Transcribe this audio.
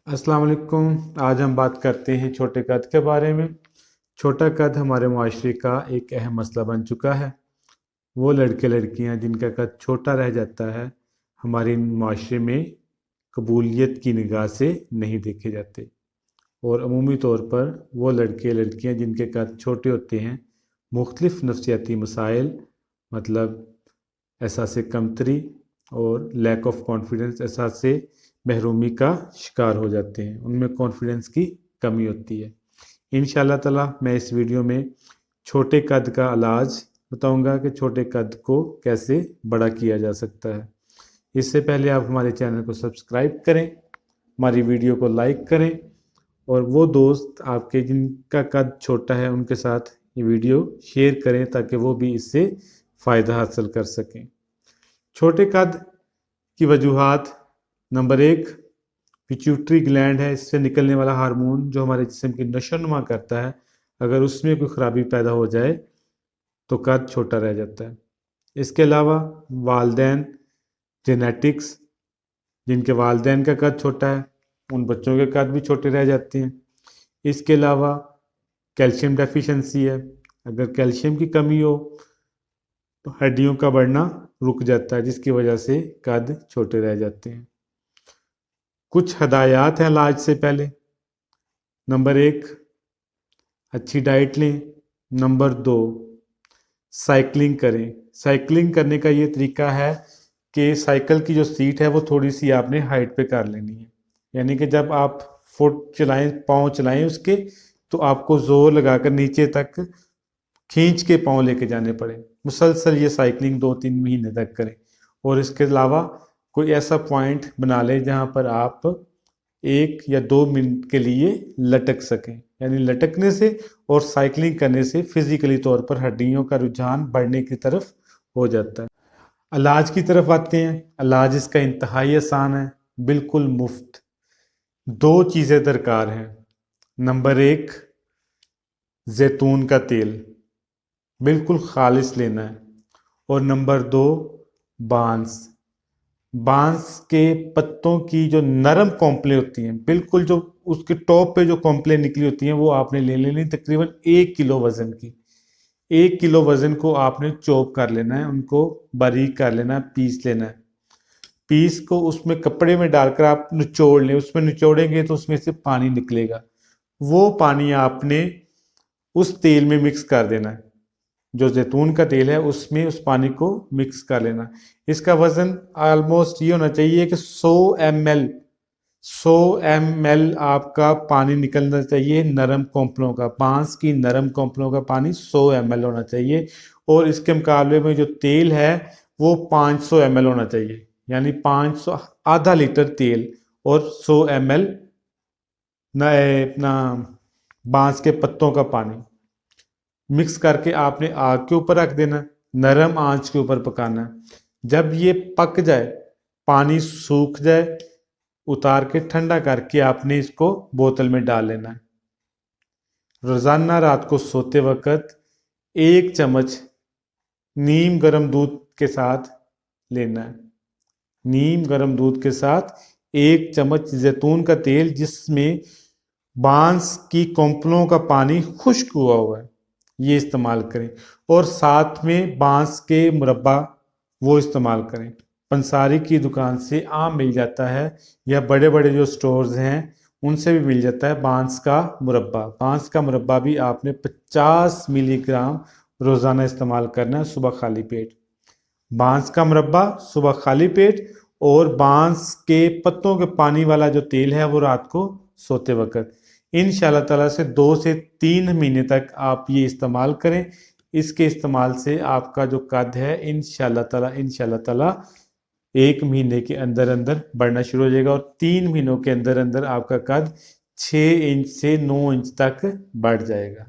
अस्सलाम वालेकुम। आज हम बात करते हैं छोटे कद के बारे में। छोटा कद हमारे माशरे का एक अहम मसला बन चुका है। वो लड़के लड़कियां जिनका कद छोटा रह जाता है हमारे माशरे में कबूलियत की निगाह से नहीं देखे जाते, और अमूमी तौर पर वो लड़के लड़कियां जिनके कद छोटे होते हैं मुख्तलिफ नफ्सियाती मसाइल, मतलब एहसास कमतरी और लैक ऑफ कॉन्फिडेंस, एहसास से महरूमी का शिकार हो जाते हैं। उनमें कॉन्फिडेंस की कमी होती है। इंशाअल्लाह ताला मैं इस वीडियो में छोटे कद का इलाज बताऊंगा कि छोटे कद को कैसे बड़ा किया जा सकता है। इससे पहले आप हमारे चैनल को सब्सक्राइब करें, हमारी वीडियो को लाइक करें, और वो दोस्त आपके जिनका कद छोटा है उनके साथ ये वीडियो शेयर करें ताकि वो भी इससे फ़ायदा हासिल कर सकें। छोटे कद की वजूहात, नंबर 1 पिट्यूटरी ग्लैंड है। इससे निकलने वाला हार्मोन जो हमारे जिस्म की नशोनुमा करता है, अगर उसमें कोई ख़राबी पैदा हो जाए तो कद छोटा रह जाता है। इसके अलावा वालदैन जेनेटिक्स, जिनके वालदैन का कद छोटा है उन बच्चों के कद भी छोटे रह जाते हैं। इसके अलावा कैल्शियम डेफिशिएंसी है। अगर कैल्शियम की कमी हो तो हड्डियों का बढ़ना रुक जाता है, जिसकी वजह से कद छोटे रह जाते हैं। कुछ हदायत हैं इलाज से पहले। नंबर 1 अच्छी डाइट लें। नंबर 2 साइकिलिंग करें। साइकिलिंग करने का ये तरीका है कि साइकिल की जो सीट है वो थोड़ी सी आपने हाइट पे कर लेनी है, यानी कि जब आप फुट चलाएं, पाँव चलाएं उसके, तो आपको ज़ोर लगाकर नीचे तक खींच के पाँव लेके जाने पड़े। मुसलसल ये साइकिलिंग 2-3 महीने तक करें। और इसके अलावा कोई ऐसा पॉइंट बना लें जहाँ पर आप 1 या 2 मिनट के लिए लटक सकें, यानी लटकने से और साइकिलिंग करने से फिजिकली तौर पर हड्डियों का रुझान बढ़ने की तरफ हो जाता है। इलाज की तरफ आते हैं। इलाज इसका इंतहाई आसान है, बिल्कुल मुफ्त। 2 चीज़ें दरकार हैं। नंबर 1 जैतून का तेल बिल्कुल खालिस लेना है, और नंबर 2 बांस। बांस के पत्तों की जो नरम कॉम्पलें होती हैं, बिल्कुल जो उसके टॉप पे जो कॉम्पलें निकली होती हैं, वो आपने ले लेनी, तकरीबन 1 किलो वजन की। 1 किलो वजन को आपने चॉप कर लेना है, उनको बारीक कर लेना है, पीस लेना है। पीस को उसमें कपड़े में डालकर आप निचोड़ लें। उसमें निचोड़ेंगे तो उसमें से पानी निकलेगा। वो पानी आपने उस तेल में मिक्स कर देना है, जो जैतून का तेल है उसमें उस पानी को मिक्स कर लेना। इसका वज़न ऑलमोस्ट ये होना चाहिए कि 100 ml आपका पानी निकलना चाहिए नरम कॉम्पलों का। बांस की नरम कॉम्पलों का पानी 100 ml होना चाहिए, और इसके मुकाबले में जो तेल है वो 500 ml होना चाहिए, यानी 500 आधा लीटर तेल और 100 ml अपना बांस के पत्तों का पानी मिक्स करके आपने आग के ऊपर रख देना, नरम आंच के ऊपर पकाना है। जब ये पक जाए, पानी सूख जाए, उतार के ठंडा करके आपने इसको बोतल में डाल लेना है। रोज़ाना रात को सोते वक्त 1 चम्मच नीम गर्म दूध के साथ लेना है। नीम गर्म दूध के साथ 1 चम्मच जैतून का तेल जिसमें बांस की कॉम्पलों का पानी खुश्क हुआ हुआ है, ये इस्तेमाल करें। और साथ में बांस के मुरब्बा वो इस्तेमाल करें। पंसारी की दुकान से आम मिल जाता है, या बड़े बड़े जो स्टोर्स हैं उनसे भी मिल जाता है बांस का मुरब्बा। बांस का मुरब्बा भी आपने 50 मिलीग्राम रोज़ाना इस्तेमाल करना है, सुबह खाली पेट। बांस का मुरब्बा सुबह खाली पेट, और बांस के पत्तों के पानी वाला जो तेल है वो रात को सोते वक्त। इंशाअल्लाह ताला से 2 से 3 महीने तक आप ये इस्तेमाल करें। इसके इस्तेमाल से आपका जो कद है इंशाअल्लाह ताला 1 महीने के अंदर अंदर बढ़ना शुरू हो जाएगा, और 3 महीनों के अंदर अंदर आपका कद 6 इंच से 9 इंच तक बढ़ जाएगा।